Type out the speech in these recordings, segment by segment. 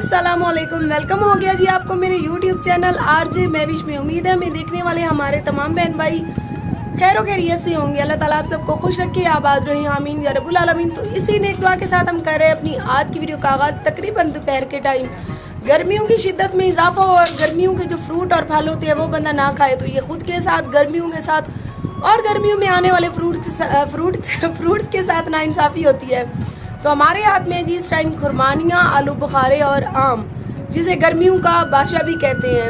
अस्सलामुअलैकुम, वेलकम हो गया जी आपको मेरे YouTube चैनल आरजे महविश में। उम्मीद है मैं देखने वाले हमारे तमाम बहन भाई खैरो खैरियत से होंगे। अल्लाह ताला आप सबको खुश रखे, आबाद रहे, आमीन या रब्बुल आलमीन। तो इसी नेक दुआ के साथ हम कर रहे हैं अपनी आज की वीडियो का आगाज तकरीबन दोपहर के टाइम। गर्मियों की शिद्दत में इजाफा हो और गर्मियों के जो फ्रूट और फल होते हैं वो बंदा ना खाए तो ये खुद के साथ, गर्मियों के साथ और गर्मियों में आने वाले फ्रूट्स के साथ नाइंसाफी होती है। तो हमारे हाथ में जी इस टाइम खुरमानियाँ, आलू बुखारे और आम, जिसे गर्मियों का बादशाह भी कहते हैं।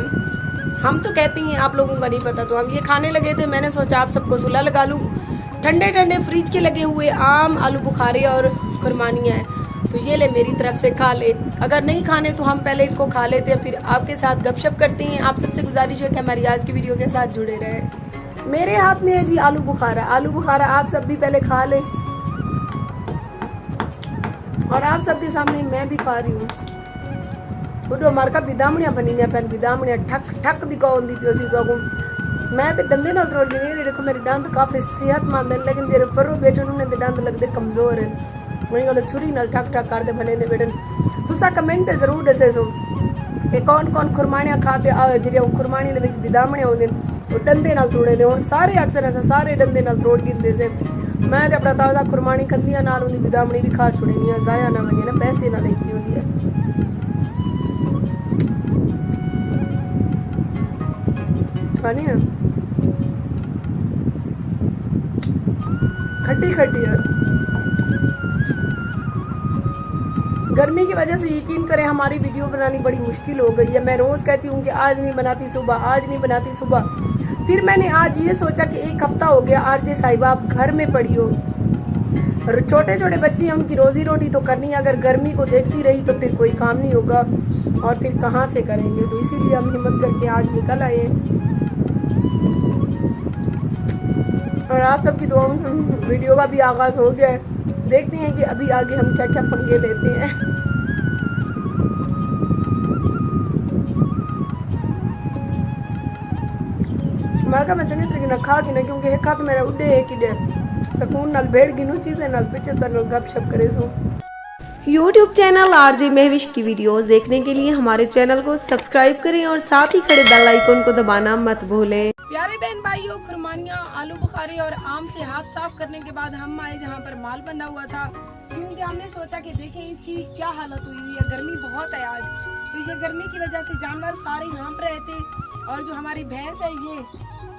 हम तो कहते हैं, आप लोगों का नहीं पता। तो हम ये खाने लगे थे, मैंने सोचा आप सबको सुलह लगा लूँ। ठंडे ठंडे फ्रिज के लगे हुए आम, आलू बुखारे और खुरमानियाँ हैं, तो ये ले मेरी तरफ से खा ले। अगर नहीं खाने तो हम पहले इनको खा लेते हैं, फिर आपके साथ गपशप करते हैं। आप सबसे गुजारिश है कि हमारी आज की वीडियो के साथ जुड़े रहे। मेरे हाथ में है जी आलू बुखारा। आलू बुखारा आप सब भी पहले खा ले और आप सबके सामने मैं भी खा रही हूँ। बुढ़ो मार का बिदामणिया बनी पैन बिदामणिया ठक ठक दी कौन दी पियोसी को मैं तो डंदे ना तोड़ दी। देखो मेरे दंद काफी सेहतमंद है, लेकिन जेरे परो बेटे उन्होंने दंद लगते कमजोर है। वही गल छुरी नाल ठक ठक कर दे बने दे बेटन। तुसा कमेंट जरूर दसे सो कि कौन कौन खुरमानियां खाते आ जेरे खुरमानी दे विच बिदामणिया होंदे वो डंदे नाल तोड़े दे। हुण सारे अक्सर ऐसा सारे डंदे नाल तोड़ गिंदे से। मैं तो अपना ताज़ा खुरमानी कंदियां नाल उन्दी बिदामणी भी खा छुड़नी है, जाया ना वजे ना, पैसे ना लेनी होती है। खानी है खट्टी खट्टी है। गर्मी की वजह से यकीन करें हमारी वीडियो बनानी बड़ी मुश्किल हो गई है। मैं रोज कहती हूँ कि आज नहीं बनाती सुबह, आज नहीं बनाती सुबह। फिर मैंने आज ये सोचा कि एक हफ्ता हो गया आरजे साहिबा आप घर में पड़ी हो और छोटे छोटे बच्चे हैं, उनकी रोजी रोटी तो करनी है। अगर गर्मी को देखती रही तो फिर कोई काम नहीं होगा और फिर कहाँ से करेंगे। तो इसीलिए हम हिम्मत करके आज निकल आए और आप सबकी दुआओं से वीडियो का भी आगाज हो गया है। देखते हैं कि अभी आगे हम क्या क्या पंगे लेते हैं। मैं मैं चंगी तरीके ना खा गिना, क्योंकि एक हाथ मेरा उड़े है कि सकून नाल बैठ गिनू चीजें नाल पीछे तर गपशप करे सो। YouTube चैनल आरजे महविश की वीडियोस देखने के लिए हमारे चैनल को सब्सक्राइब करें और साथ ही खड़े बेल आइकन को दबाना मत भूलें। प्यारे बहन भाइयों, खुरमानियाँ, आलू बुखारे और आम से हाथ साफ करने के बाद हम आए जहाँ पर माल बंधा हुआ था, क्योंकि हमने सोचा कि देखें इसकी क्या हालत हुई हुई है। गर्मी बहुत है आज, तो ये गर्मी की वजह से जानवर सारे यहाँ पर रहे थे। और जो हमारी भैंस है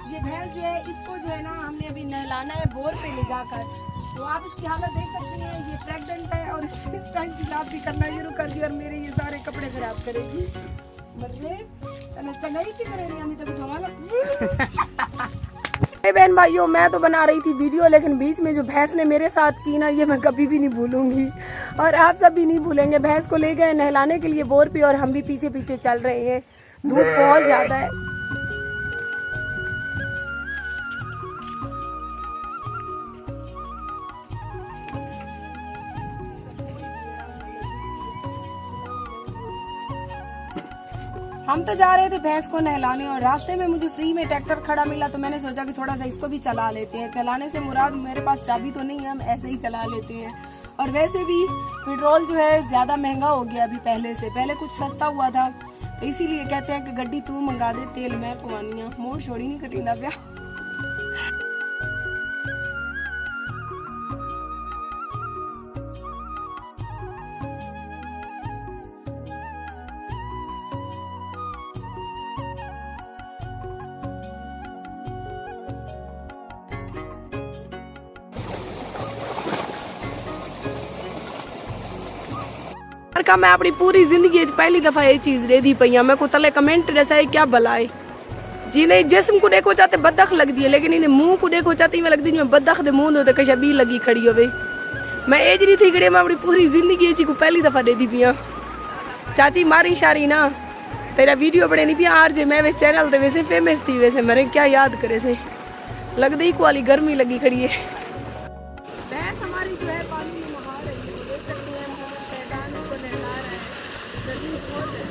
ये भैंस जो है, इसको जो है ना हमने अभी नहलाना है बोर पे ले जाकर। तो आप इसकी हालत देख सकते हैं, ये प्रेग्नेंट है और इस टाइम पेशाब भी करना शुरू कर दिया और मेरे ये सारे कपड़े खराब करेगी। बहन भाइयों, मैं तो बना रही थी वीडियो, लेकिन बीच में जो भैंस ने मेरे साथ की ना, ये मैं कभी भी नहीं भूलूंगी और आप सब भी नहीं भूलेंगे। भैंस को ले गए नहलाने के लिए बोर पे और हम भी पीछे पीछे चल रहे हैं। धूप बहुत ज्यादा है। हम तो जा रहे थे भैंस को नहलाने और रास्ते में मुझे फ्री में ट्रैक्टर खड़ा मिला, तो मैंने सोचा कि थोड़ा सा इसको भी चला लेते हैं। चलाने से मुराद मेरे पास चाबी तो नहीं है, हम ऐसे ही चला लेते हैं। और वैसे भी पेट्रोल जो है ज्यादा महंगा हो गया अभी पहले से। पहले कुछ सस्ता हुआ था, तो इसीलिए कहते हैं कि गड्डी तू मंगा दे, तेल मैं पवानिया। मोर छोड़ी नहीं कटींदा प्या। का मैं अपनी पूरी जिंदगी पहली दफा ये चीज दे दी पई। मैं को तले कमेंट जैसा है क्या भलाए जी। नहीं जिस्म को देखो चाहते बदख लगती है, लेकिन इन्हें मुंह को देखो चाहती मैं लगती मैं बदख दे मुंह दो कशा भी लगी खड़ी होवे। मैं एज नहीं थी खड़ी, मैं अपनी पूरी जिंदगी ये चीज को पहली दफा दे दी पिया। चाची मारी शारी ना तेरा वीडियो बड़े नहीं पिया आरजे मैं वे चैनल दे वैसे फेमस थी, वैसे मेरे क्या याद करे से लगते ही वाली गर्मी लगी खड़ी है। भैंस हमारी जो है पानी में नहा रही है, देख सकते हैं मैदान को नहला रहा है। गर्मी बहुत है।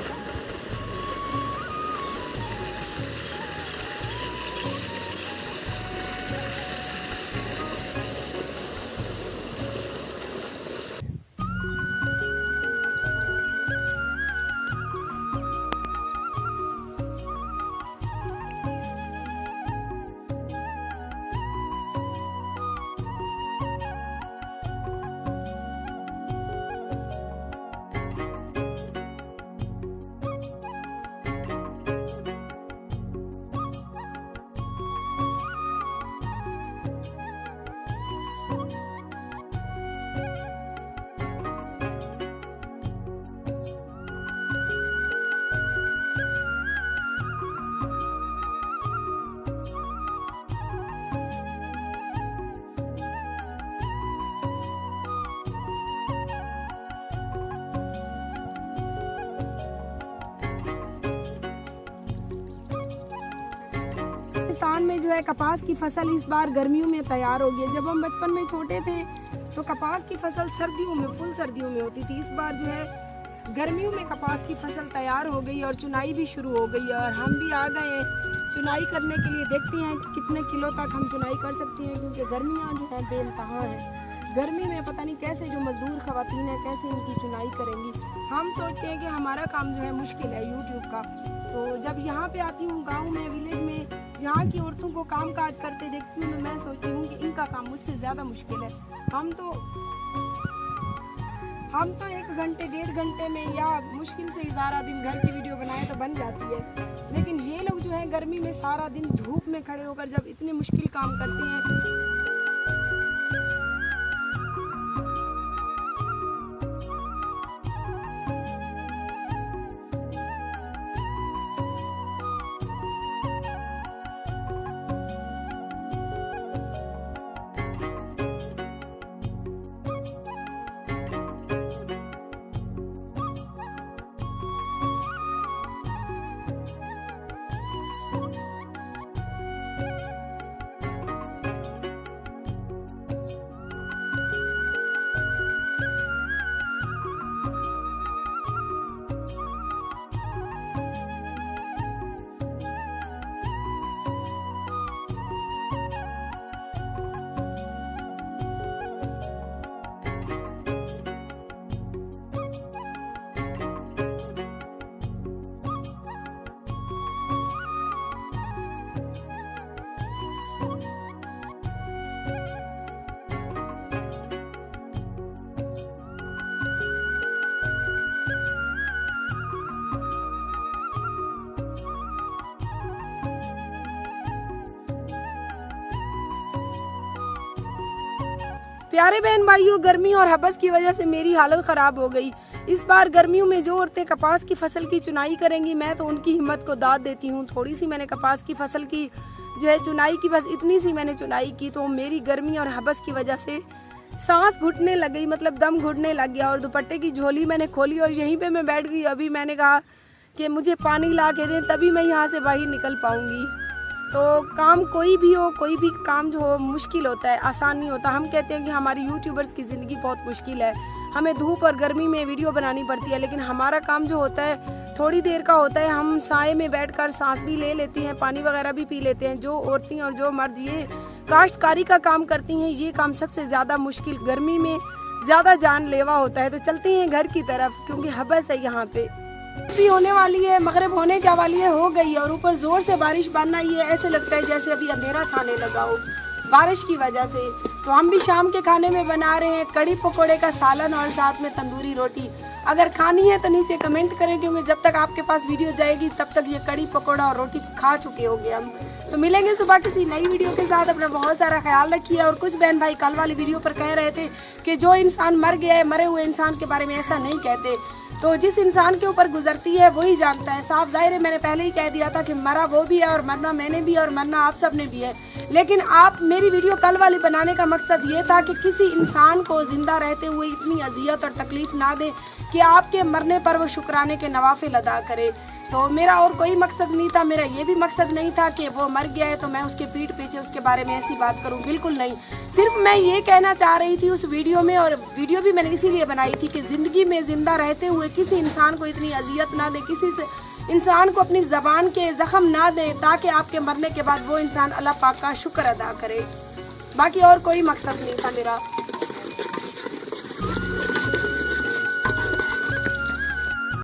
हिंदुस्तान में जो है कपास की फसल इस बार गर्मियों में तैयार हो गई है। जब हम बचपन में छोटे थे तो कपास की फसल सर्दियों में, फुल सर्दियों में होती थी। इस बार जो है गर्मियों में कपास की फसल तैयार हो गई और चुनाई भी शुरू हो गई है और हम भी आ गए हैं चुनाई करने के लिए। देखते हैं कि कितने किलो तक हम चुनाई कर सकते हैं, क्योंकि गर्मियाँ जो है बेइंतहा है। गर्मी में पता नहीं कैसे जो मजदूर खवातीन है कैसे इनकी चुनाई करेंगी। हम सोचते हैं कि हमारा काम जो है मुश्किल है यूट्यूब का। तो जब यहाँ पे आती हूँ गांव में, विलेज में, यहाँ की औरतों को काम काज करते देखती हूँ तो मैं सोचती हूँ कि इनका काम मुझसे ज़्यादा मुश्किल है। हम तो 1 घंटे 1.5 घंटे में या मुश्किल से सारा दिन घर की वीडियो बनाए तो बन जाती है, लेकिन ये लोग जो है गर्मी में सारा दिन धूप में खड़े होकर जब इतने मुश्किल काम करते हैं। प्यारे बहन भाइयों, गर्मी और हबस की वजह से मेरी हालत ख़राब हो गई। इस बार गर्मियों में जो औरतें कपास की फसल की चुनाई करेंगी, मैं तो उनकी हिम्मत को दाद देती हूँ। थोड़ी सी मैंने कपास की फसल की जो है चुनाई की, बस इतनी सी मैंने चुनाई की, तो मेरी गर्मी और हबस की वजह से सांस घुटने लग गई, मतलब दम घुटने लग गया और दुपट्टे की झोली मैंने खोली और यहीं पे मैं बैठ गई। अभी मैंने कहा कि मुझे पानी ला के दें तभी मैं यहाँ से बाहर निकल पाऊँगी। तो काम कोई भी हो, कोई भी काम जो हो मुश्किल होता है, आसान नहीं होता। हम कहते हैं कि हमारी यूट्यूबर्स की ज़िंदगी बहुत मुश्किल है, हमें धूप और गर्मी में वीडियो बनानी पड़ती है, लेकिन हमारा काम जो होता है थोड़ी देर का होता है। हम साए में बैठकर सांस भी ले लेती हैं, पानी वगैरह भी पी लेते हैं। जो औरतें और जो मर्द ये काश्तकारी का काम करती हैं, ये काम सबसे ज़्यादा मुश्किल, गर्मी में ज़्यादा जानलेवा होता है। तो चलते हैं घर की तरफ, क्योंकि हबस है यहाँ पे। भी होने वाली है, मगरिब होने क्या वाली है, हो गई है और ऊपर जोर से बारिश बनना, ये ऐसे लगता है जैसे अभी अंधेरा छाने लगा हो बारिश की वजह से। तो हम भी शाम के खाने में बना रहे हैं कड़ी पकोड़े का सालन और साथ में तंदूरी रोटी। अगर खानी है तो नीचे कमेंट करें, क्योंकि जब तक आपके पास वीडियो जाएगी तब तक ये कड़ी पकोड़ा और रोटी खा चुके होंगे हम। तो मिलेंगे सुबह किसी नई वीडियो के साथ। अपना बहुत सारा ख्याल रखिए। और कुछ बहन भाई कल वाली वीडियो पर कह रहे थे कि जो इंसान मर गया है, मरे हुए इंसान के बारे में ऐसा नहीं कहते। तो जिस इंसान के ऊपर गुजरती है वही जानता है। साफ जाहिर है, मैंने पहले ही कह दिया था कि मरा वो भी है और मरना मैंने भी और मरना आप सब ने भी है। लेकिन आप मेरी वीडियो कल वाली बनाने का मकसद ये था कि किसी इंसान को जिंदा रहते हुए इतनी अजियत और तकलीफ ना दे कि आपके मरने पर वो शुक्राने के नवाफिल अदा करे। तो मेरा और कोई मकसद नहीं था। मेरा ये भी मकसद नहीं था कि वो मर गया है तो मैं उसके पीठ पीछे उसके बारे में ऐसी बात करूं, बिल्कुल नहीं। सिर्फ मैं ये कहना चाह रही थी उस वीडियो में, और वीडियो भी मैंने इसीलिए बनाई थी कि ज़िंदगी में ज़िंदा रहते हुए किसी इंसान को इतनी अजियत ना दे, किसी से इंसान को अपनी ज़बान के ज़ख्म ना दे, ताकि आपके मरने के बाद वो इंसान अल्लाह पाक का शुक्र अदा करे। बाकी और कोई मकसद नहीं था मेरा।